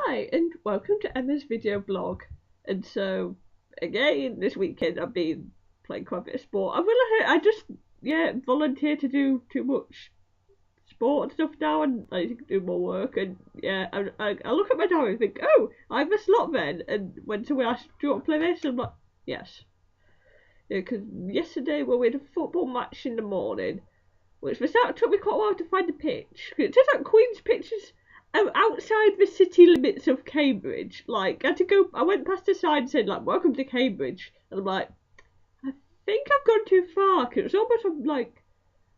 Hi and welcome to Emma's video blog. And so again this weekend I've been playing quite a bit of sport. I just volunteer to do too much sport and stuff now, and I need to do more work. And I look at my diary and think, oh, I have a slot then. And when someone asks, do you want to play this? I'm like, yes. Because yesterday we had a football match in the morning, which took me quite a while to find the pitch. It turns out Queen's pitch is outside the city limits of Cambridge. Like, I went past a sign saying, like, welcome to Cambridge. And I'm like, I think I've gone too far. Cause it was almost like,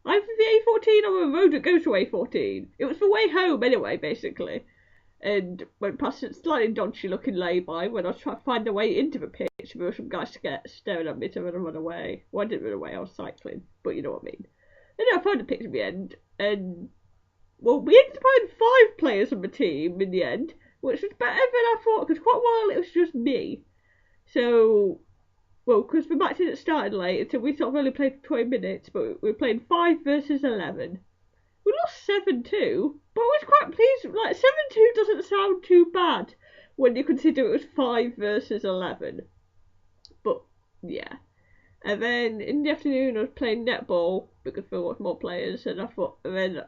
either the A14 or a road that goes to A14. It was the way home anyway, basically. And went past a slightly dodgy looking lay-by when I was trying to find a way into the pitch. There were some guys staring at me to run away. Well, I didn't run away, I was cycling, but you know what I mean. And then I found a pitch in the end, and well, we ended up having 5 players on the team in the end, which was better than I thought, because quite a while it was just me. So, well, because the match didn't start late, so we sort of only played for 20 minutes, but we played 5 versus 11. We lost 7-2, but I was quite pleased. Like, 7-2 doesn't sound too bad when you consider it was 5 versus 11. But, yeah. And then in the afternoon I was playing netball because there were more players, and I thought, and then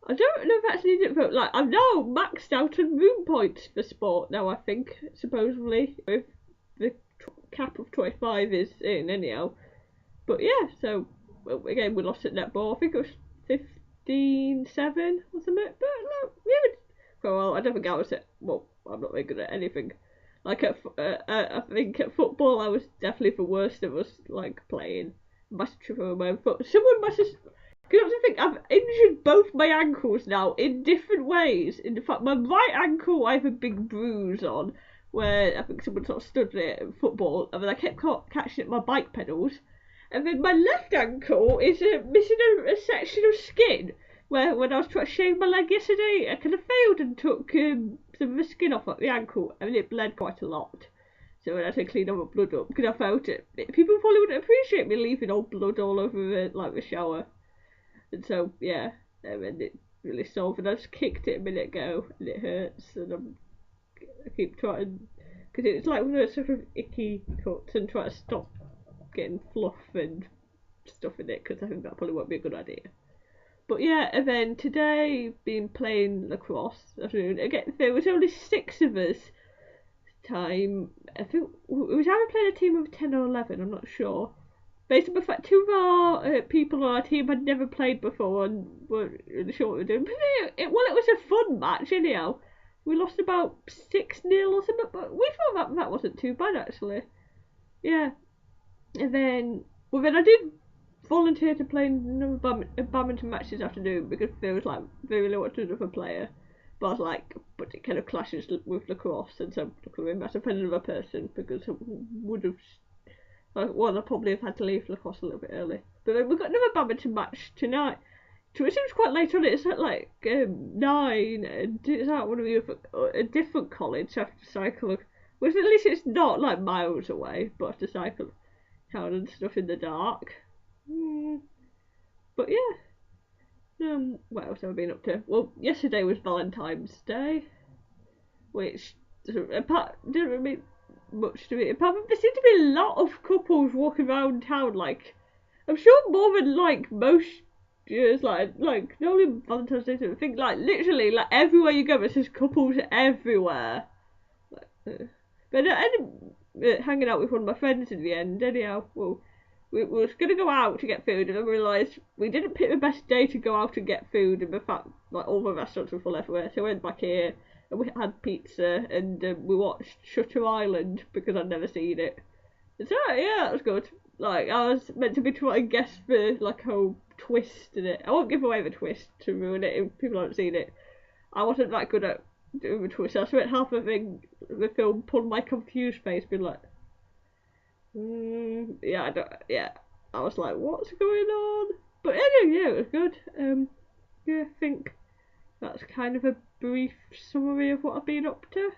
I don't know if I actually did vote. Like, I'm now maxed out on room points for sport now, I think, supposedly, if the cap of 25 is in anyhow. But yeah, so well, again we lost at netball. I think it was 15-7 or something. But no, well, I don't think I was I'm not very good at anything. Like I think at football I was definitely the worst of us, like playing. Must trip over my foot. Someone must have. Because I think I've injured both my ankles now in different ways. In fact, my right ankle I have a big bruise on, where I think someone sort of stood there at football, and then I kept catching at my bike pedals. And then my left ankle is missing a section of skin, where when I was trying to shave my leg yesterday, I kind of failed and took some of the skin off at the ankle, and it bled quite a lot. So I had to clean all the blood up, because I felt it. People probably wouldn't appreciate me leaving all blood all over the shower. And so, yeah, and then it really solved, and I just kicked it a minute ago, and it hurts, and I keep trying, because it's like one of those sort of icky cuts, and try to stop getting fluff and stuff in it, because I think that probably won't be a good idea. But yeah, and then today, been playing lacrosse afternoon. Again, there was only 6 of us time. I think we was either playing a team of 10 or 11, I'm not sure. Based on the fact 2 of our people on our team had never played before and weren't really sure what we were doing. But it was a fun match anyhow. We lost about 6-0 or something, but we thought that wasn't too bad actually. Yeah. And then I did volunteer to play another badminton match this afternoon because there was like they really wanted another player. But I was like, but it kind of clashes with lacrosse, and so we must have found another person because it would have. Well, I probably have had to leave lacrosse a little bit early. But then we've got another badminton match tonight. So it seems quite late on. It's at like 9, and it's at one of a different college. So I have to cycle, which at least it's not like miles away, but I have to cycle town and stuff in the dark. But yeah. What else have I been up to? Well, yesterday was Valentine's Day, which didn't really much to it. Apart from there seemed to be a lot of couples walking around town. Like, I'm sure more than like most years. Like not only Valentine's Day. I think like literally like everywhere you go, there's just couples everywhere. But I ended up hanging out with one of my friends in the end. Anyhow, well, we was gonna go out to get food, and I realised we didn't pick the best day to go out and get food. And the fact like all the restaurants were full everywhere, so I went back here. And we had pizza, and we watched Shutter Island because I'd never seen it. So yeah, that was good. Like, I was meant to be trying to guess the like whole twist in it. I won't give away the twist to ruin it if people haven't seen it. I wasn't that good at doing the twist. I spent half the film pulling my confused face, being like, I was like, what's going on? But anyway, yeah, it was good. Yeah, I think that's kind of a brief summary of what I've been up to.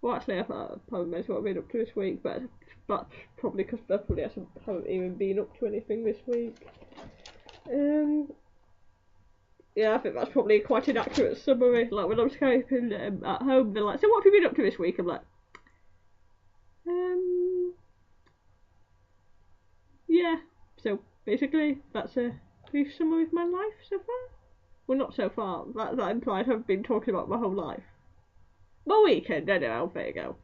Well, actually, I probably mentioned what I've been up to this week, but that's probably because I probably haven't even been up to anything this week. Yeah, I think that's probably quite an accurate summary. Like when I'm Skyping at home, they're like, "So what have you been up to this week?" I'm like, um, yeah. So basically, that's a brief summary of my life so far. Well, not so far. That implies I've been talking about my whole life. My weekend, anyway, there you go.